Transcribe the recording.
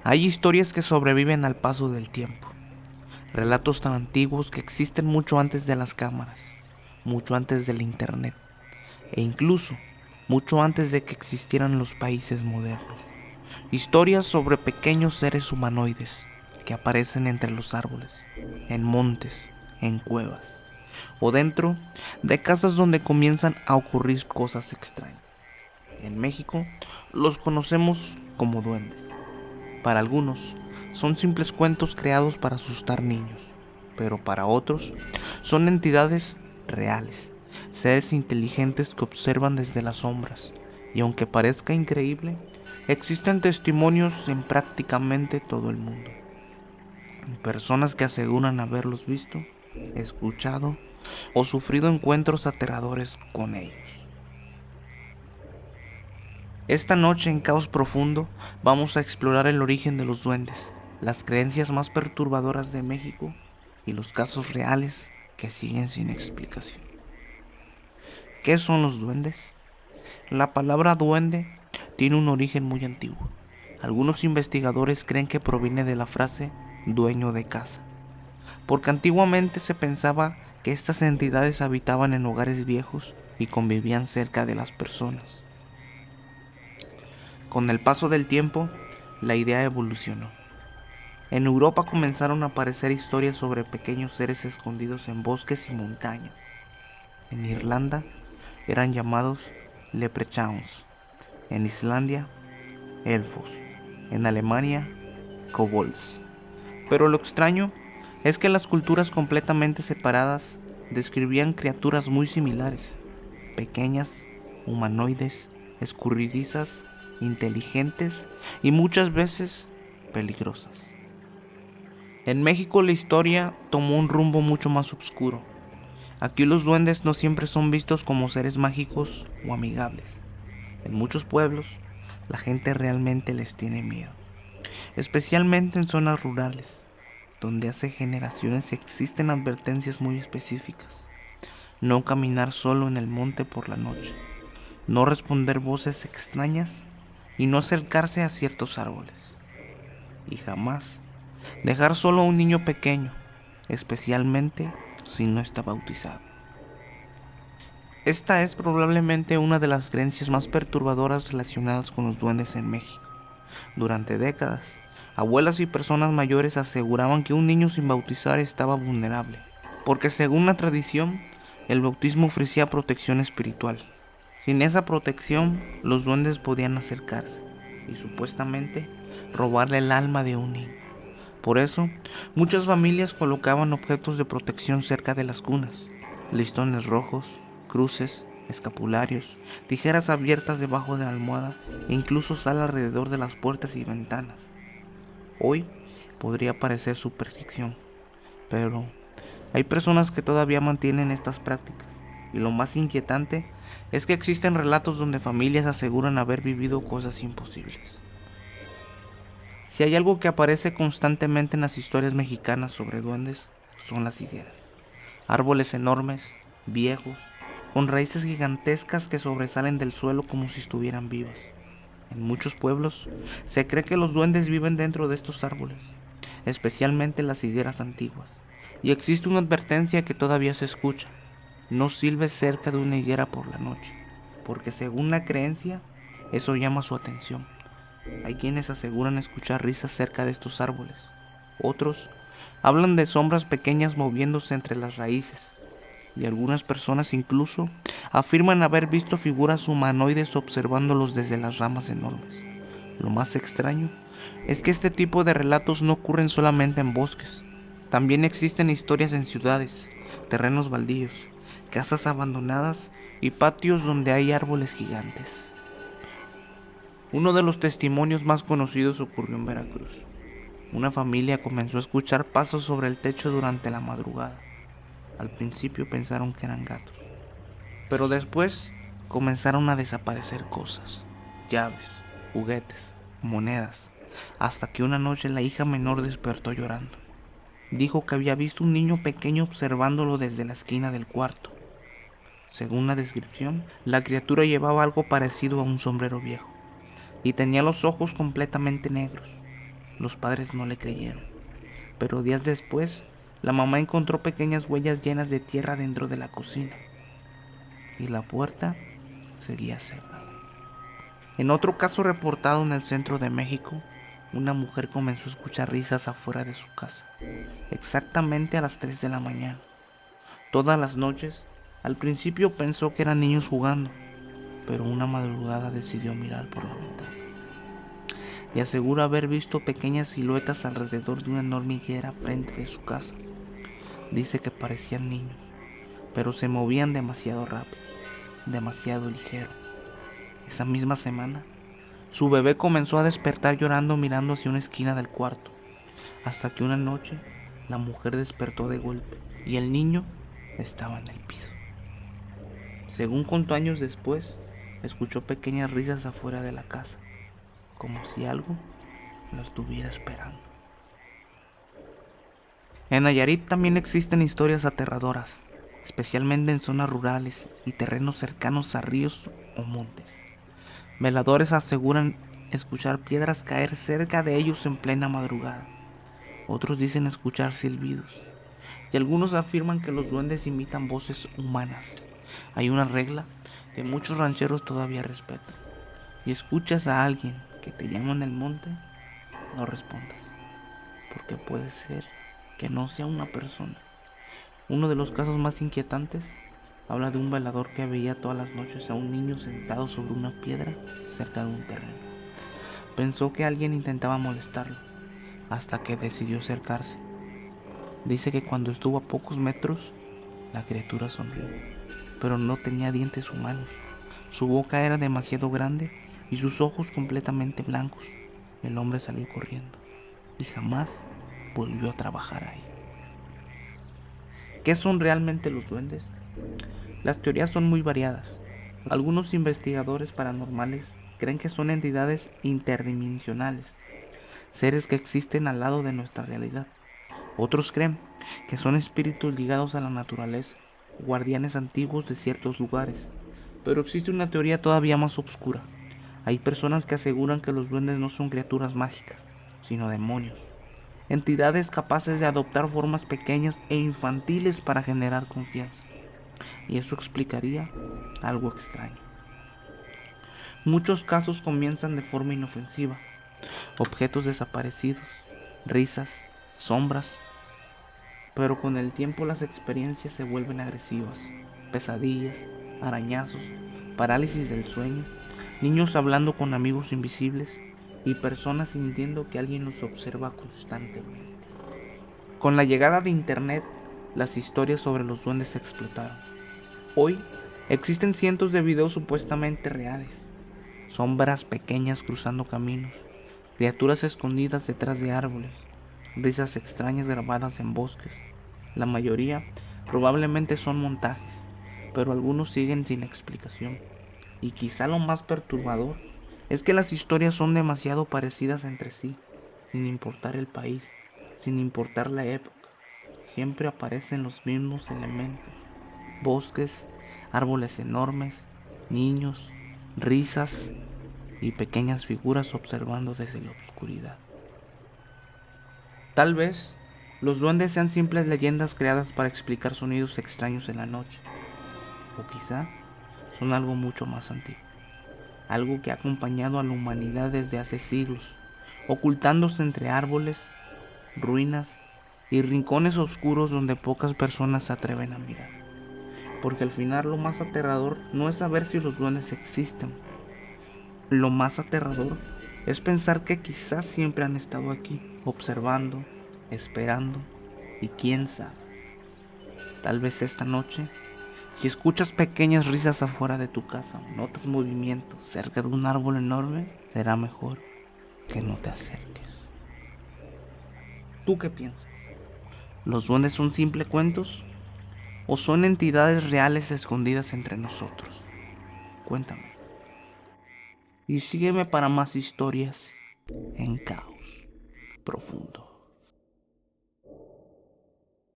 Hay historias que sobreviven al paso del tiempo, relatos tan antiguos que existen mucho antes de las cámaras, mucho antes del internet e incluso mucho antes de que existieran los países modernos. Historias sobre pequeños seres humanoides que aparecen entre los árboles, en montes, en cuevas o dentro de casas donde comienzan a ocurrir cosas extrañas. En México los conocemos como duendes. Para algunos son simples cuentos creados para asustar niños, pero para otros son entidades reales, seres inteligentes que observan desde las sombras, y aunque parezca increíble, existen testimonios en prácticamente todo el mundo. Personas que aseguran haberlos visto, escuchado o sufrido encuentros aterradores con ellos. Esta noche en Caos Profundo vamos a explorar el origen de los duendes, las creencias más perturbadoras de México y los casos reales que siguen sin explicación. ¿Qué son los duendes? La palabra duende tiene un origen muy antiguo. Algunos investigadores creen que proviene de la frase dueño de casa, porque antiguamente se pensaba que estas entidades habitaban en hogares viejos y convivían cerca de las personas. Con el paso del tiempo, la idea evolucionó. En Europa comenzaron a aparecer historias sobre pequeños seres escondidos en bosques y montañas. En Irlanda eran llamados leprechauns, en Islandia, elfos, en Alemania, kobolds. Pero lo extraño es que las culturas completamente separadas describían criaturas muy similares, pequeñas, humanoides, escurridizas, inteligentes y muchas veces peligrosas. En México la historia tomó un rumbo mucho más oscuro. Aquí los duendes no siempre son vistos como seres mágicos o amigables. En muchos pueblos, la gente realmente les tiene miedo, especialmente en zonas rurales, donde hace generaciones existen advertencias muy específicas. No caminar solo en el monte por la noche, no responder voces extrañas y no acercarse a ciertos árboles. Y jamás dejar solo a un niño pequeño, especialmente si no está bautizado. Esta es probablemente una de las creencias más perturbadoras relacionadas con los duendes en México. Durante décadas, abuelas y personas mayores aseguraban que un niño sin bautizar estaba vulnerable, porque según la tradición, el bautismo ofrecía protección espiritual. Sin esa protección, los duendes podían acercarse y supuestamente robarle el alma de un niño. Por eso, muchas familias colocaban objetos de protección cerca de las cunas, listones rojos, cruces, escapularios, tijeras abiertas debajo de la almohada e incluso sal alrededor de las puertas y ventanas. Hoy podría parecer superstición, pero hay personas que todavía mantienen estas prácticas, y lo más inquietante es que existen relatos donde familias aseguran haber vivido cosas imposibles. Si hay algo que aparece constantemente en las historias mexicanas sobre duendes, son las higueras. Árboles enormes, viejos, con raíces gigantescas que sobresalen del suelo como si estuvieran vivas. En muchos pueblos se cree que los duendes viven dentro de estos árboles, especialmente las higueras antiguas. Y existe una advertencia que todavía se escucha: no silbes cerca de una higuera por la noche, porque según la creencia, eso llama su atención. Hay quienes aseguran escuchar risas cerca de estos árboles. Otros hablan de sombras pequeñas moviéndose entre las raíces. Y algunas personas incluso afirman haber visto figuras humanoides observándolos desde las ramas enormes. Lo más extraño es que este tipo de relatos no ocurren solamente en bosques. También existen historias en ciudades, terrenos baldíos, casas abandonadas y patios donde hay árboles gigantes. Uno de los testimonios más conocidos ocurrió en Veracruz. Una familia comenzó a escuchar pasos sobre el techo durante la madrugada. Al principio pensaron que eran gatos, pero después comenzaron a desaparecer cosas, llaves, juguetes, monedas, hasta que una noche la hija menor despertó llorando. Dijo que había visto un niño pequeño observándolo desde la esquina del cuarto. Según la descripción, la criatura llevaba algo parecido a un sombrero viejo y tenía los ojos completamente negros. Los padres no le creyeron, pero días después, la mamá encontró pequeñas huellas llenas de tierra dentro de la cocina y la puerta seguía cerrada. En otro caso reportado en el centro de México, una mujer comenzó a escuchar risas afuera de su casa, exactamente a las 3 de la mañana. Todas las noches, al principio pensó que eran niños jugando, pero una madrugada decidió mirar por la ventana y asegura haber visto pequeñas siluetas alrededor de una enorme higuera frente de su casa. Dice que parecían niños, pero se movían demasiado rápido, demasiado ligero. Esa misma semana, su bebé comenzó a despertar llorando mirando hacia una esquina del cuarto, hasta que una noche la mujer despertó de golpe y el niño estaba en el piso. Según contó años después, escuchó pequeñas risas afuera de la casa, como si algo lo estuviera esperando. En Nayarit también existen historias aterradoras, especialmente en zonas rurales y terrenos cercanos a ríos o montes. Veladores aseguran escuchar piedras caer cerca de ellos en plena madrugada. Otros dicen escuchar silbidos, y algunos afirman que los duendes imitan voces humanas. Hay una regla que muchos rancheros todavía respetan. Si escuchas a alguien que te llama en el monte, no respondas, porque puede ser que no sea una persona. Uno de los casos más inquietantes habla de un velador que veía todas las noches a un niño sentado sobre una piedra cerca de un terreno. Pensó que alguien intentaba molestarlo, hasta que decidió acercarse. Dice que cuando estuvo a pocos metros, la criatura sonrió, pero no tenía dientes humanos. Su boca era demasiado grande y sus ojos completamente blancos. El hombre salió corriendo y jamás volvió a trabajar ahí. ¿Qué son realmente los duendes? Las teorías son muy variadas. Algunos investigadores paranormales creen que son entidades interdimensionales, seres que existen al lado de nuestra realidad. Otros creen que son espíritus ligados a la naturaleza, guardianes antiguos de ciertos lugares. Pero existe una teoría todavía más oscura. Hay personas que aseguran que los duendes no son criaturas mágicas, sino demonios, entidades capaces de adoptar formas pequeñas e infantiles para generar confianza. Y eso explicaría algo extraño. Muchos casos comienzan de forma inofensiva: objetos desaparecidos, risas, sombras, pero con el tiempo las experiencias se vuelven agresivas: pesadillas, arañazos, parálisis del sueño, niños hablando con amigos invisibles y personas sintiendo que alguien los observa constantemente. Con la llegada de internet, las historias sobre los duendes explotaron. Hoy existen cientos de videos supuestamente reales: sombras pequeñas cruzando caminos, criaturas escondidas detrás de árboles, risas extrañas grabadas en bosques. La mayoría probablemente son montajes, pero algunos siguen sin explicación. Y quizá lo más perturbador es que las historias son demasiado parecidas entre sí, sin importar el país, sin importar la época. Siempre aparecen los mismos elementos: bosques, árboles enormes, niños, risas y pequeñas figuras observando desde la oscuridad. Tal vez los duendes sean simples leyendas creadas para explicar sonidos extraños en la noche, o quizá son algo mucho más antiguo, algo que ha acompañado a la humanidad desde hace siglos, ocultándose entre árboles, ruinas y rincones oscuros donde pocas personas se atreven a mirar. Porque al final lo más aterrador no es saber si los duendes existen. Lo más aterrador es pensar que quizás siempre han estado aquí, observando, esperando y quién sabe. Tal vez esta noche, si escuchas pequeñas risas afuera de tu casa o notas movimientos cerca de un árbol enorme, será mejor que no te acerques. ¿Tú qué piensas? ¿Los duendes son simples cuentos o son entidades reales escondidas entre nosotros? Cuéntame. Y sígueme para más historias en Caos Profundo.